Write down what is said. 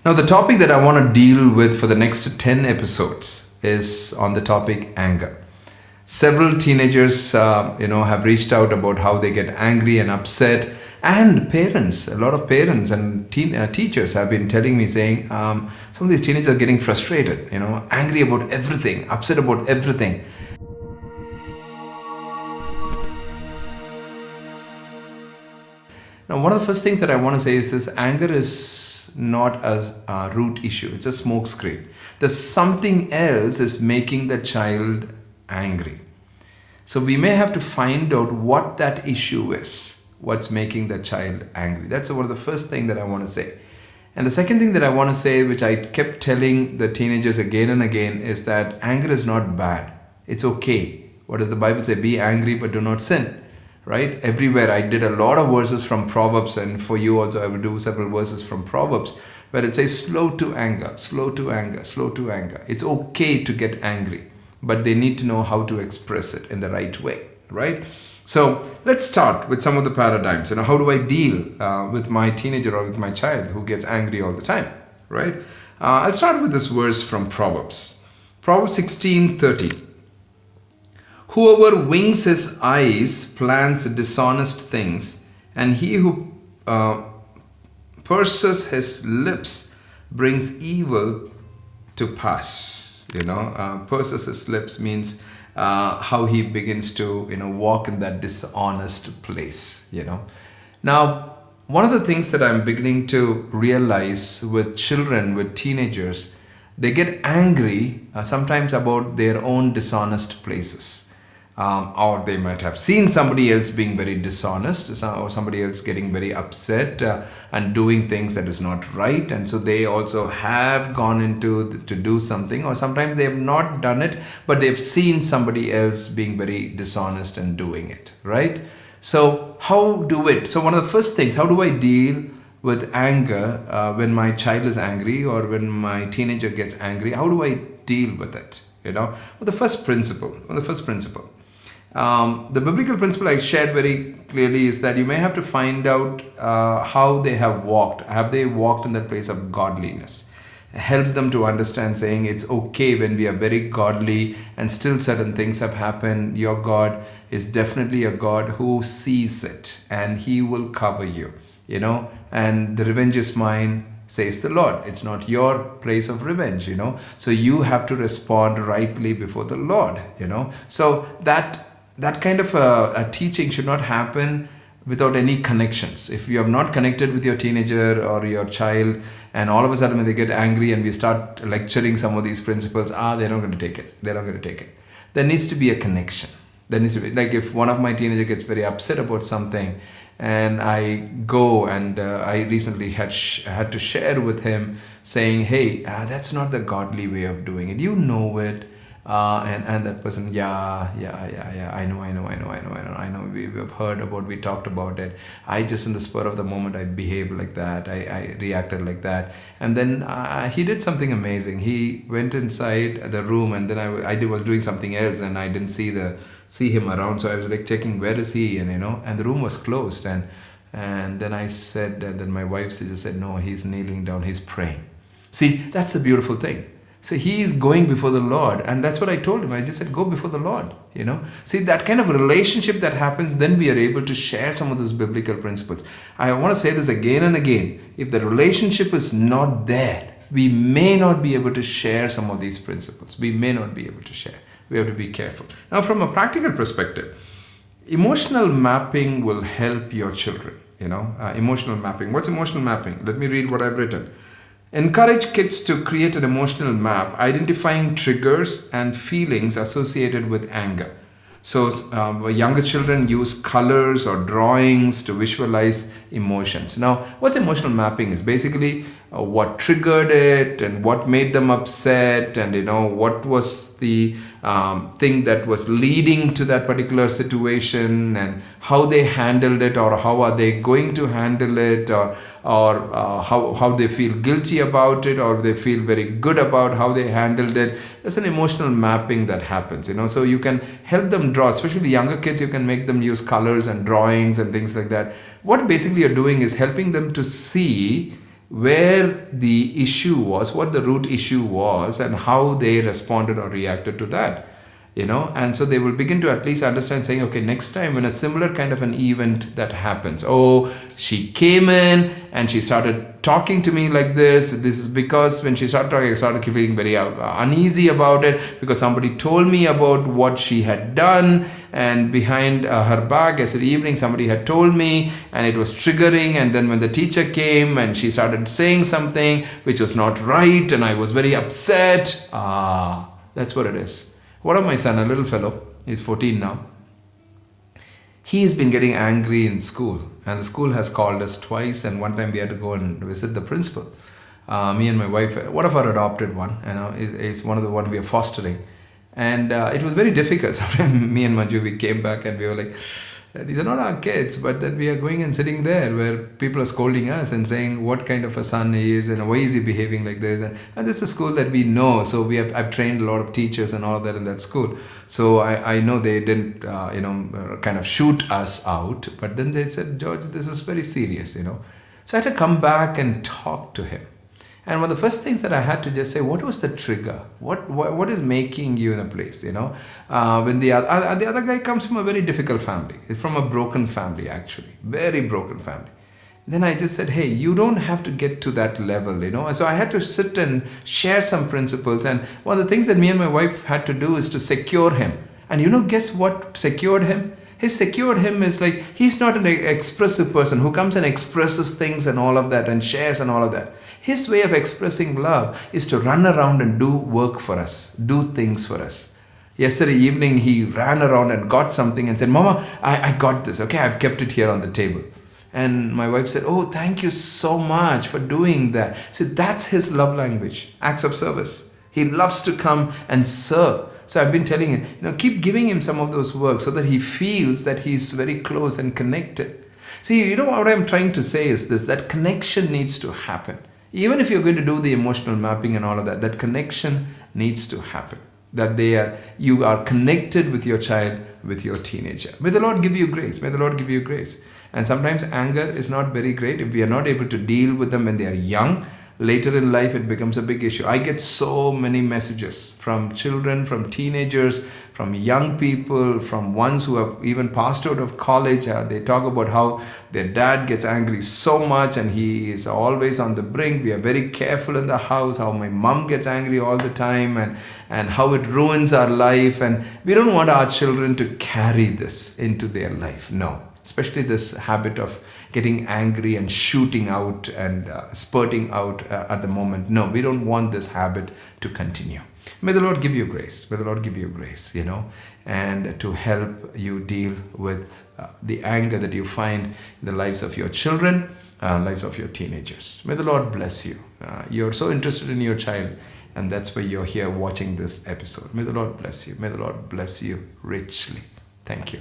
Now, the topic that I want to deal with for the next 10 episodes is on the topic anger. Several teenagers, have reached out about how they get angry and upset, and parents, a lot of parents and teachers have been telling me saying some of these teenagers are getting frustrated, angry about everything, upset about everything. Now, one of the first things that I want to say is this: anger is not a root issue; it's a smokescreen. There's something else is making the child angry. So we may have to find out what that issue is, what's making the child angry. That's one of the first thing that I want to say. And the second thing that I want to say, which I kept telling the teenagers again and again, is that anger is not bad. It's okay. What does the Bible say? Be angry, but do not sin. Right? Everywhere I did a lot of verses from Proverbs, and for you also I will do several verses from Proverbs where it says slow to anger, slow to anger, slow to anger. It's okay to get angry, but they need to know how to express it in the right way, right? So let's start with some of the paradigms. How do I deal with my teenager or with my child who gets angry all the time, right? I'll start with this verse from Proverbs. Proverbs 16:30. Whoever winks his eyes plans dishonest things, and he who purses his lips brings evil to pass. Purses his lips means how he begins to walk in that dishonest place. Now, one of the things that I'm beginning to realize with children, with teenagers, they get angry sometimes about their own dishonest places. Or they might have seen somebody else being very dishonest, or somebody else getting very upset and doing things that is not right, and so they also have gone into to do something, or sometimes they have not done it, but they've seen somebody else being very dishonest and doing it, right? So how do it? So one of the first things, how do I deal with anger when my child is angry or when my teenager gets angry? How do I deal with it? Well, the first principle. The biblical principle I shared very clearly is that you may have to find out how they have walked. Have they walked in that place of godliness? Help them to understand, saying it's okay when we are very godly and still certain things have happened. Your God is definitely a God who sees it, and He will cover you, and the revenge is mine, says the Lord. It's not your place of revenge, So you have to respond rightly before the Lord, So that kind of a teaching should not happen without any connections. If you have not connected with your teenager or your child, and all of a sudden when they get angry and we start lecturing some of these principles, they're not going to take it. There needs to be a connection. There needs to be, like if one of my teenagers gets very upset about something, and I go and I recently had to share with him saying, hey, that's not the godly way of doing it. You know it. And that person, I know, we've heard about, we talked about it. I just, in the spur of the moment, I behaved like that. I reacted like that. And then he did something amazing. He went inside the room, and then I was doing something else, and I didn't see him around. So I was like checking, where is he? And the room was closed. And then I said, then my wife just said, no, he's kneeling down, he's praying. See, that's the beautiful thing. So he is going before the Lord, and that's what I told him. I just said, go before the Lord, See, that kind of relationship that happens, then we are able to share some of those biblical principles. I want to say this again and again. If the relationship is not there, we may not be able to share some of these principles. We may not be able to share. We have to be careful. Now, from a practical perspective, emotional mapping will help your children, emotional mapping. What's emotional mapping? Let me read what I've written. Encourage kids to create an emotional map, identifying triggers and feelings associated with anger. So younger children use colors or drawings to visualize emotions. Now, what's emotional mapping is basically what triggered it and what made them upset, and what was the thing that was leading to that particular situation, and how they handled it, or how are they going to handle it, or how they feel guilty about it, or they feel very good about how they handled it. There's an emotional mapping that happens, so you can help them draw, especially the younger kids. You can make them use colors and drawings and things like that. What basically you're doing is helping them to see where the issue was, what the root issue was, and how they responded or reacted to that. And so they will begin to at least understand, saying, okay, next time when a similar kind of an event that happens, oh, she came in and she started talking to me like this is because when she started talking, I started feeling very uneasy about it, because somebody told me about what she had done, and behind her back, yesterday evening, somebody had told me, and it was triggering. And then when the teacher came and she started saying something which was not right, and I was very upset. That's what it is. One of my son, a little fellow, he's 14 now. He's been getting angry in school, and the school has called us twice, and one time we had to go and visit the principal. Me and my wife, one of our adopted one, is one of the one we are fostering. And it was very difficult. Sometimes me and Manju, we came back and we were like, these are not our kids, but then we are going and sitting there where people are scolding us and saying what kind of a son he is and why is he behaving like this. And this is a school that we know. So I've trained a lot of teachers and all of that in that school. So I know they didn't, kind of shoot us out. But then they said, George, this is very serious, So I had to come back and talk to him. And one of the first things that I had to just say, what was the trigger? What is making you in a place, When the other guy comes from a very difficult family, from a broken family, actually, very broken family. Then I just said, hey, you don't have to get to that level, And so I had to sit and share some principles. And one of the things that me and my wife had to do is to secure him. And guess what secured him? His secured him is like, he's not an expressive person who comes and expresses things and all of that and shares and all of that. His way of expressing love is to run around and do work for us, do things for us. Yesterday evening, he ran around and got something and said, Mama, I got this. Okay, I've kept it here on the table. And my wife said, oh, thank you so much for doing that. So that's his love language, acts of service. He loves to come and serve. So I've been telling him, keep giving him some of those works so that he feels that he's very close and connected. See, what I'm trying to say is this, that connection needs to happen. Even if you're going to do the emotional mapping and all of that, that connection needs to happen. That you are connected with your child, with your teenager. May the Lord give you grace. May the Lord give you grace. And sometimes anger is not very great. If we are not able to deal with them when they are young, later in life it becomes a big issue. I get so many messages from children, from teenagers, from young people, from ones who have even passed out of college. They talk about how their dad gets angry so much and he is always on the brink. We are very careful in the house, how my mom gets angry all the time and how it ruins our life. And we don't want our children to carry this into their life. No, especially this habit of getting angry and shooting out and spurting out at the moment. No, we don't want this habit to continue. May the Lord give you grace. May the Lord give you grace, and to help you deal with the anger that you find in the lives of your children, lives of your teenagers. May the Lord bless you. You're so interested in your child, and that's why you're here watching this episode. May the Lord bless you. May the Lord bless you richly. Thank you.